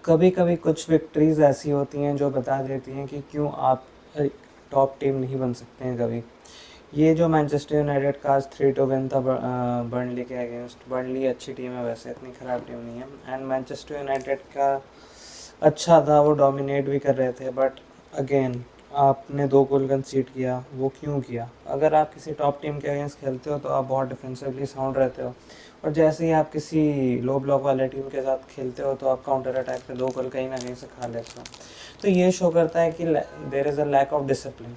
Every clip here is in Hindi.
कभी कभी कुछ विक्ट्रीज ऐसी होती हैं जो बता देती हैं कि क्यों आप टॉप टीम नहीं बन सकते हैं कभी। ये जो मैनचेस्टर यूनाइटेड का आज 3-2 विन था बर्नली के अगेंस्ट। बर्नली अच्छी टीम है वैसे, इतनी ख़राब टीम नहीं है। एंड मैनचेस्टर यूनाइटेड का अच्छा था, वो डोमिनेट भी कर रहे थे, बट अगेन आपने 2 गोल कंसीड किया। वो क्यों किया? अगर आप किसी टॉप टीम के अगेंस्ट खेलते हो तो आप बहुत डिफेंसिवली साउंड रहते हो, और जैसे ही आप किसी लो ब्लॉक वाले टीम के साथ खेलते हो तो आप काउंटर अटैक पे 2 गोल कहीं ना कहीं से खा लेते हो। तो ये शो करता है कि there is a lack of discipline,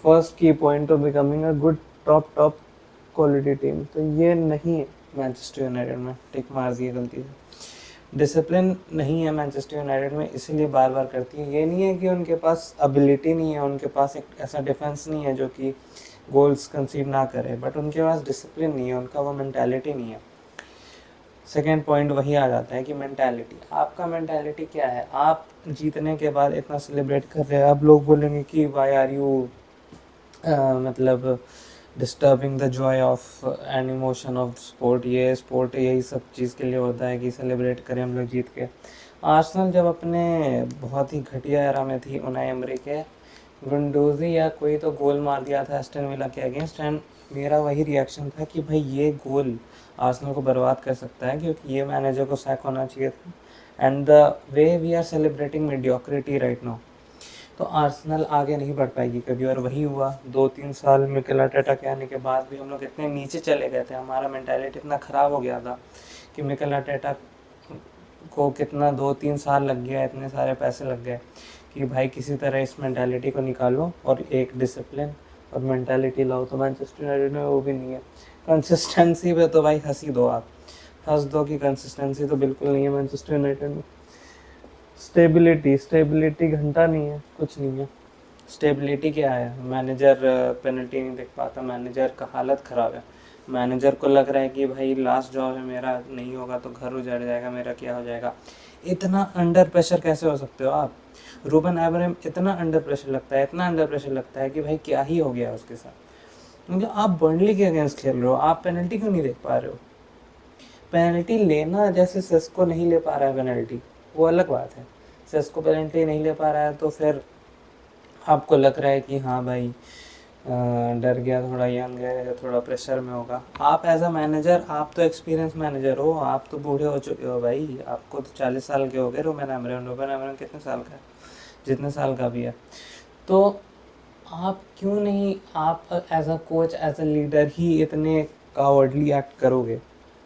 first key point of becoming a good top quality team. तो ये नहीं है मैनचेस्टर यूनाइटेड में, टिक मार दिए गलती से। डिसिप्लिन नहीं है मैनचेस्टर यूनाइटेड में, इसीलिए बार बार करती है। ये नहीं है कि उनके पास एबिलिटी नहीं है, उनके पास एक ऐसा डिफेंस नहीं है जो कि गोल्स कंसीड ना करे, बट उनके पास डिसिप्लिन नहीं है, उनका वो मेंटालिटी नहीं है। सेकेंड पॉइंट वही आ जाता है कि मेंटालिटी, आपका मेंटालिटी क्या है? आप जीतने के बाद इतना सेलिब्रेट कर रहे हैं, अब लोग बोलेंगे कि वाई आर यू मतलब disturbing the Joy of and emotion of sport. ये स्पोर्ट यही सब चीज़ के लिए होता है कि सेलिब्रेट करें हम लोग जीत के। आर्सेनल जब अपने बहुत ही घटिया एरा में थी, उनाई एमरी के, गुंडोजी या कोई तो गोल मार दिया था एस्टन विला के अगेंस्ट, एंड मेरा वही रिएक्शन था कि भाई ये गोल आर्सेनल को बर्बाद कर सकता है, क्योंकि ये मैनेजर को सैक होना चाहिए था। And the way we are celebrating mediocrity right now, तो आर्सेनल आगे नहीं बढ़ पाएगी कभी। और वही हुआ 2-3 साल मिकेल आर्टेटा के आने के बाद भी हम लोग इतने नीचे चले गए थे, हमारा मेंटालिटी इतना ख़राब हो गया था कि मिकेल आर्टेटा को कितना 2-3 साल लग गया, इतने सारे पैसे लग गए कि भाई किसी तरह इस मेंटालिटी को निकालो और एक डिसिप्लिन और मेंटालिटी लाओ। तो मैनचेस्टर यूनाइटेड में वो भी नहीं है। कंसिस्टेंसी पे तो भाई हंस ही दो, आप हंस दो कि कंसिस्टेंसी तो बिल्कुल नहीं है मैनचेस्टर यूनाइटेड में। स्टेबिलिटी घंटा नहीं है, कुछ नहीं है। स्टेबिलिटी क्या है? मैनेजर पेनल्टी नहीं देख पाता, मैनेजर का हालत ख़राब है, मैनेजर को लग रहा है कि भाई लास्ट जॉब है मेरा, नहीं होगा तो घर उजड़ जाएगा मेरा, क्या हो जाएगा। इतना अंडर प्रेशर कैसे हो सकते हो आप? रूबन एमोरिम इतना अंडर प्रेशर लगता है, इतना अंडर प्रेशर लगता है कि भाई क्या ही हो गया उसके साथ। क्योंकि आप बर्नली के अगेंस्ट खेल रहे हो, आप पेनल्टी क्यों नहीं देख पा रहे हो? पेनल्टी लेना, जैसे सेस्को नहीं ले पा रहा है पेनल्टी, वो अलग बात है। सेस्को पेनल्टी नहीं ले पा रहा है तो फिर आपको लग रहा है कि हाँ भाई डर गया, थोड़ा यंग है, थोड़ा प्रेशर में होगा। आप एज अ मैनेजर, आप तो एक्सपीरियंस मैनेजर हो, आप तो बूढ़े हो चुके हो भाई, आपको तो 40 साल के हो गए। रूबन एमोरिम कितने साल का है? जितने साल का भी है। तो आप क्यों नहीं, आप as a coach, as a leader ही इतने कावर्डली एक्ट करोगे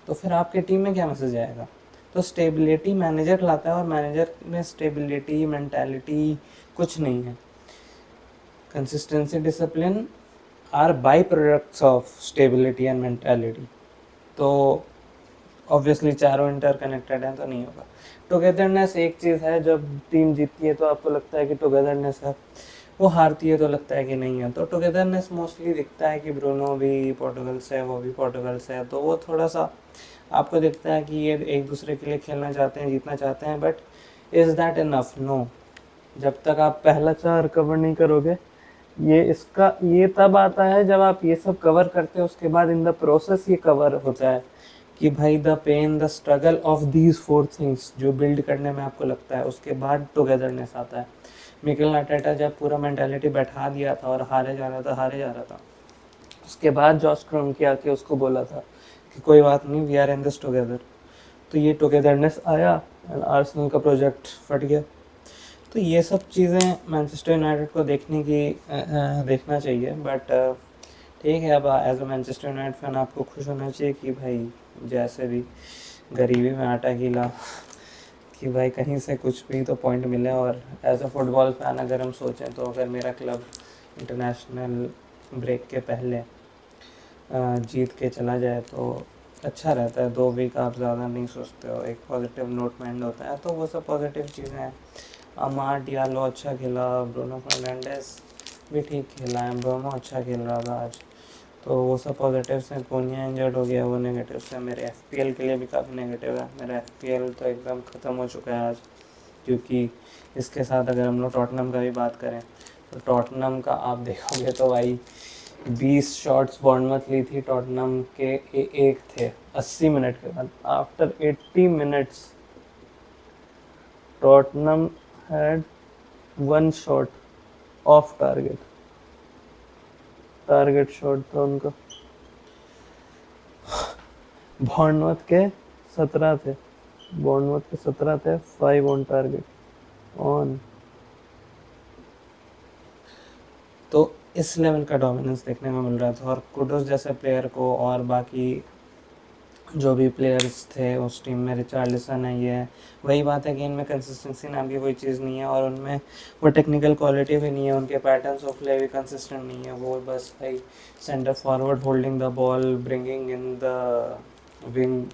तो फिर आपके टीम में क्या मैसेज आएगा? तो स्टेबिलिटी मैनेजर लाता है, और मैनेजर में स्टेबिलिटी मेंटालिटी कुछ नहीं है। Consistency discipline are by products of stability and mentality. तो ऑब्वियसली चारों इंटर कनेक्टेड हैं तो नहीं होगा। टुगेदरनेस एक चीज़ है, जब टीम जीतती है तो आपको लगता है कि टुगेदरनेस है, वो हारती है तो लगता है कि नहीं है। तो टुगेदरनेस मोस्टली दिखता है कि ब्रूनो भी पोर्टुगल से है, वो भी पोर्टुगल से है, तो वो थोड़ा सा आपको दिखता है कि ये एक दूसरे के लिए खेलना चाहते हैं, जीतना चाहते हैं। But is that enough? No. जब तक आप पहला 4 कवर नहीं करोगे, ये तब आता है जब आप ये सब कवर करते हो, उसके बाद इन द प्रोसेस ये कवर होता है कि भाई the pain, the struggle of these 4 things जो बिल्ड करने में आपको लगता है, उसके बाद टुगेदरनेस आता है। मिकेल आर्टेटा जब पूरा मेंटालिटी बैठा दिया था और हारे जा रहा था, उसके बाद जॉश क्रोन्की आके उसको बोला था कि कोई बात नहीं, we are in this together. तो ये टुगेदरनेस आया एंड आर्सेनल का प्रोजेक्ट फट गया। तो ये सब चीज़ें मैनचेस्टर यूनाइटेड को देखना चाहिए। बट ठीक है, अब as a Manchester United fan आपको खुश होना चाहिए कि भाई जैसे भी गरीबी में आटा गीला, कि भाई कहीं से कुछ भी तो पॉइंट मिले। और एज अ फुटबॉल फैन अगर हम सोचें तो अगर मेरा क्लब इंटरनेशनल ब्रेक के पहले जीत के चला जाए तो अच्छा रहता है। 2 वीक आप ज़्यादा नहीं सोचते हो, एक पॉजिटिव नोट में एंड होता है। तो वो सब पॉजिटिव चीज़ें हैं। अमाड डियालो अच्छा खेला, ब्रूनो फर्नांडिस भी ठीक खेला है, ब्रोमो अच्छा खेल रहा था आज, तो वो सब पॉजिटिव्स हैं। कोनिया इंजर्ड हो गया, वो नेगेटिव्स है। मेरे एफपीएल के लिए भी काफ़ी नेगेटिव है। मेरा एफपीएल तो एकदम ख़त्म हो चुका है आज, क्योंकि इसके साथ अगर हम लोग टॉटनम का भी बात करें तो टॉटनम का आप देखोगे तो भाई 20 शॉट्स बॉर्नमथ ली थी टॉटनम के, एक थे 80 मिनट के बाद। After 80 minutes Tottenham had 1 shot of target, target shot था उनका। बॉर्नमouth के 17 थे, बॉर्नमouth के 17 थे, 5 ऑन टारगेट ऑन। तो इस लेवल का डोमिनेंस देखने को मिल रहा था। और कुडोस जैसे प्लेयर को और बाकी जो भी प्लेयर्स थे उस टीम में, रिचार्लिसन है, ये वही बात है कि इनमें कंसिस्टेंसी नाम की कोई चीज़ नहीं है और उनमें वो टेक्निकल क्वालिटी भी नहीं है, उनके पैटर्न्स ऑफ प्ले भी कंसिस्टेंट नहीं है। वो बस भाई centre forward holding the ball, bringing in the wing,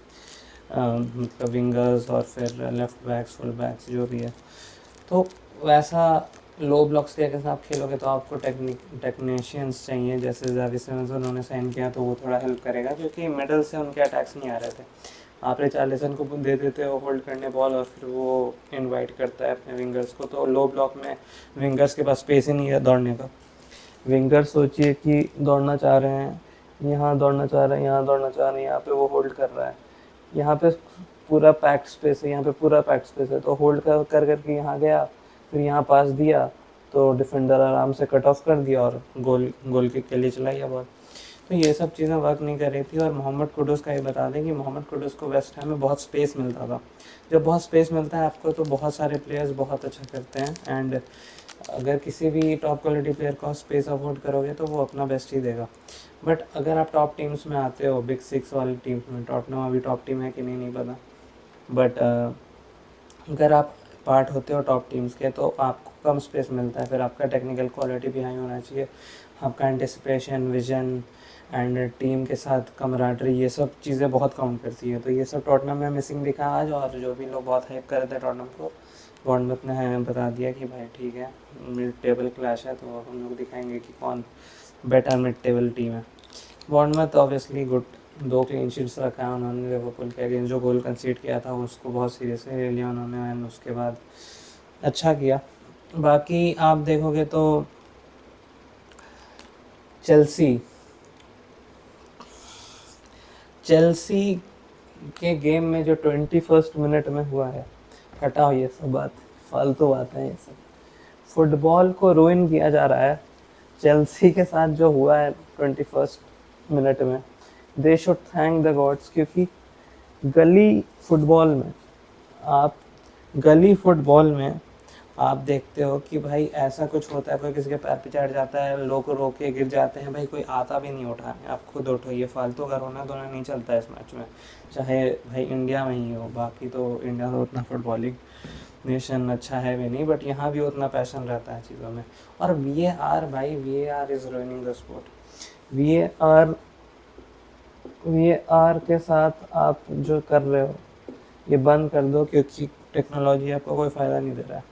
मतलब विंगर्स और फिर लेफ्ट बैक्स, फुल बैक्स जो भी है। तो वैसा लो ब्लॉक्स के अगर आप खेलोगे तो आपको टेक्नीशियंस चाहिए, जैसे जावी सिमंस उन्होंने साइन किया तो वो थोड़ा हेल्प करेगा, क्योंकि मिडल से उनके अटैक्स नहीं आ रहे थे। आप रिचार्लिसन को दे देते हो होल्ड करने बॉल और फिर वो इनवाइट करता है अपने विंगर्स को, तो लो ब्लॉक में विंगर्स के पास स्पेस ही नहीं है दौड़ने का। विंगर सोचिए कि दौड़ना चाह रहे हैं, यहाँ दौड़ना चाह रहे हैं, यहाँ दौड़ना चाह रहे हैं, यहाँ पे वो होल्ड कर रहा है, यहाँ पे पूरा पैक्ड स्पेस है, यहाँ पे पूरा पैक्ड स्पेस है, तो होल्ड कर कर करके यहाँ गया, फिर यहाँ पास दिया तो डिफेंडर आराम से कट ऑफ कर दिया और गोल किक के लिए चला गया बॉल। तो ये सब चीज़ें वर्क नहीं कर रही थी। और मोहम्मद कुडूस का ये बता दें कि मोहम्मद कुडूस को वेस्ट हैम में बहुत स्पेस मिलता था। जब बहुत स्पेस मिलता है आपको तो बहुत सारे प्लेयर्स बहुत अच्छा करते हैं, एंड अगर किसी भी टॉप क्वालिटी प्लेयर को स्पेस अफोर्ड करोगे तो वो अपना बेस्ट ही देगा। बट अगर आप टॉप टीम्स में आते हो, बिग 6 वाली टीम्स में, टॉटनहम अभी टॉप टीम है कि नहीं पता, बट अगर आप पार्ट होते हो टॉप टीम्स के तो आपको कम स्पेस मिलता है। फिर आपका टेक्निकल क्वालिटी भी हाई होना चाहिए, आपका एंटिसिपेशन, विजन एंड टीम के साथ कमराडरी, ये सब चीज़ें बहुत काउंट करती है। तो ये सब टॉटनहम में मिसिंग दिखा आज। और जो भी लोग बहुत हाइप कर रहे थे टॉटनहम को, बॉर्नमouth ने हमें बता दिया कि भाई ठीक है, मिड टेबल क्लैश है तो हम लोग दिखाएंगे कि कौन बेटर मिड टेबल टीम है। बॉर्नमouth ऑब्वियसली गुड, 2 क्लीन शीट्स रखा है उन्होंने लिवरपूल के अगेंस्ट। जो गोल कंसीड किया था उसको बहुत सीरियसली ले लिया उन्होंने, एंड उसके बाद अच्छा किया। बाकी आप देखोगे तो चेल्सी के गेम में जो 21st मिनट में हुआ है, हटाओ ये सब बात, फालतू बात है ये सब। फुटबॉल को रूइन किया जा रहा है। चेल्सी के साथ जो हुआ है 21st मिनट में, they should thank the gods, क्योंकि गली फुटबॉल में आप देखते हो कि भाई ऐसा कुछ होता है, कोई किसी के पैर पे चढ़ जाता है, लोग रोक के गिर जाते हैं, भाई कोई आता भी नहीं उठाने, आप खुद उठो। ये फालतू का रोना धोना नहीं चलता इस मैच में, चाहे भाई इंडिया में ही हो। बाकी तो इंडिया तो उतना फुटबॉलिंग नेशन अच्छा है भी नहीं, बट यहाँ भी उतना पैशन रहता है चीज़ों में। और VAR भाई, VAR is ruining the sport. VAR के साथ आप जो कर रहे हो ये बंद कर दो, क्योंकि टेक्नोलॉजी आपको कोई फ़ायदा नहीं दे रहा है।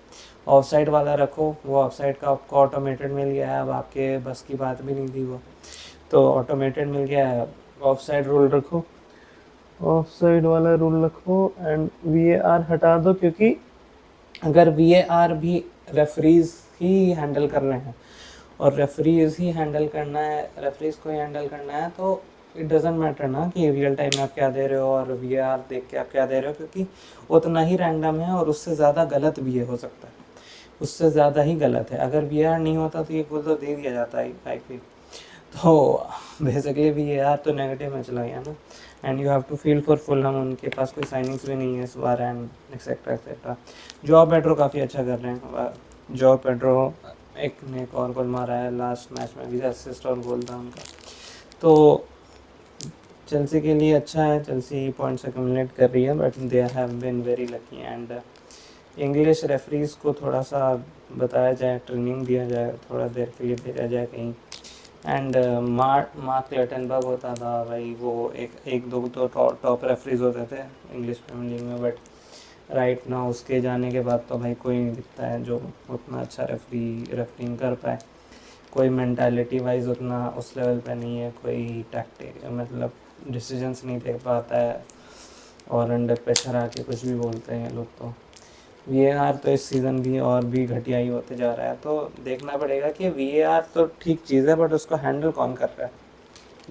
ऑफसाइड वाला रखो, वो ऑफसाइड का आपको ऑटोमेटेड मिल गया है, अब आपके बस की बात भी नहीं थी वो, तो ऑटोमेटेड मिल गया है। ऑफसाइड रूल रखो, ऑफसाइड वाला रूल रखो, एंड VAR हटा दो, क्योंकि अगर VAR भी रेफरीज ही हैंडल कर रहे हैं और रेफरीज को ही हैंडल करना है, तो इट डजेंट मैटर ना कि रियल टाइम में आप क्या दे रहे हो और VAR देख के आप क्या दे रहे हो, क्योंकि उतना ही रैंडम है और उससे ज़्यादा गलत भी ये हो सकता है, उससे ज़्यादा ही गलत है। अगर VAR नहीं होता तो ये गोल तो दे दिया जाता है आई फील। तो बेसिकली VAR तो नेगेटिव में चला गया ना। And you have to feel for Fulham, उनके पास कोई साइनिंग्स भी नहीं है इस बार, and etcetera etcetera. João Pedro काफ़ी अच्छा कर रहे हैं। जॉ पेड्रो ने एक और गोल मारा है लास्ट मैच में भी, असिस्ट और गोल था उनका। तो चेल्सी के लिए अच्छा है, चेल्सी पॉइंट्स एक्यूमुलेट कर रही है, but they have been very lucky. And English referees को थोड़ा सा बताया जाए, ट्रेनिंग दिया जाए, थोड़ा देर के लिए भेजा जाए कहीं। एंड मार्क लेटनबर्ग होता था भाई, वो एक दो तो टॉप रेफरीज होते थे इंग्लिश प्रीमियर लीग में, बट राइट ना उसके जाने के बाद तो भाई कोई नहीं दिखता है जो उतना अच्छा रेफरिंग कर पाए। कोई मेंटालिटी वाइज उतना उस लेवल पे नहीं है, कोई टैक्टिक मतलब डिसीजंस नहीं दे पाता है, और अंडर प्रेशर आके कुछ भी बोलते हैं लोग। तो VAR तो इस सीज़न भी और भी घटिया ही होते जा रहा है। तो देखना पड़ेगा कि VAR तो ठीक चीज़ है, बट उसको हैंडल कौन कर रहा है,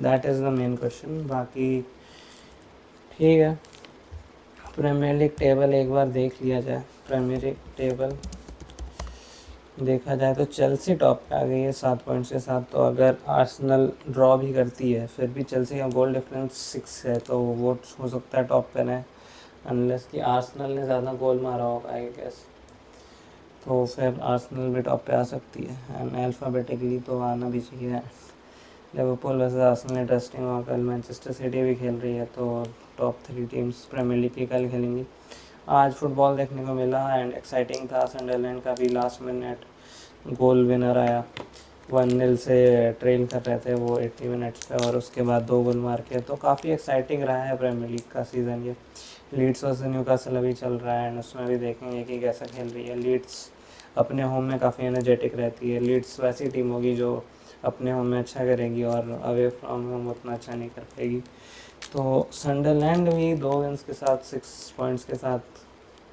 that is the main question. बाकी ठीक है, प्रीमियर लीग टेबल एक बार देख लिया जाए। प्रीमियर लीग टेबल देखा जाए तो चेल्सी टॉप पे आ गई है 7 पॉइंट्स के साथ। तो अगर आर्सेनल ड्रॉ भी करती है फिर भी चेल्सी का गोल डिफरेंस 6 है, तो वो हो सकता है टॉप पे रहे, अनलेस कि आर्सेनल ने ज़्यादा गोल मारा होगा आई गेस, तो फिर आर्सेनल भी टॉप पे आ सकती है। एंड अल्फ़ाबेटिकली तो आना भी चाहिए। लिवरपूल वैसे आर्सेनल इंटरेस्टिंग होगा कल। मैनचेस्टर सिटी भी खेल रही है, तो टॉप 3 टीम्स प्रीमियर लीग की कल खेलेंगी। आज फुटबॉल देखने को मिला एंड एक्साइटिंग था। सनडरलैंड का भी लास्ट मिनट गोल विनर आया। 1-0 से ट्रेल कर रहे थे वो 80 मिनट्स पे, और उसके बाद 2 गोल मार के। तो काफ़ी एक्साइटिंग रहा है प्रीमियर लीग का सीज़न ये। लीड्स वर्सेस न्यूकासल अभी चल रहा है एंड उसमें भी देखेंगे कि कैसा खेल रही है। लीड्स अपने होम में काफ़ी एनर्जेटिक रहती है। लीड्स वैसी टीम होगी जो अपने होम में अच्छा करेगी और अवे फ्रॉम होम उतना अच्छा नहीं कर पाएगी। तो सनडरलैंड भी 2 विन्स के साथ 6 पॉइंट्स के साथ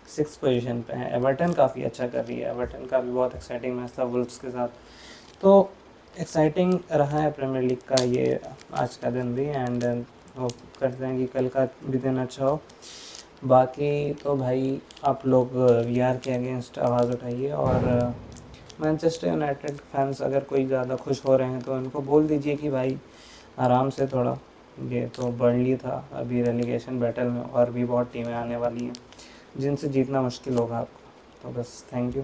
6 पोजीशन पे है। एवर्टन काफ़ी अच्छा कर रही है। एवर्टन का भी बहुत एक्साइटिंग मैच था वुल्व्स के साथ। तो एक्साइटिंग रहा है प्रीमियर लीग का ये आज का दिन भी, एंड होप करते हैं कि कल का भी दिन अच्छा हो। बाकी तो भाई आप लोग वीआर के अगेंस्ट आवाज़ उठाइए, और मैनचेस्टर यूनाइटेड फैंस अगर कोई ज़्यादा खुश हो रहे हैं तो उनको बोल दीजिए कि भाई आराम से थोड़ा, ये तो बर्नली था, अभी रेलीगेशन बैटल में और भी बहुत टीमें आने वाली हैं जिनसे जीतना मुश्किल होगा आपको। तो बस थैंक यू।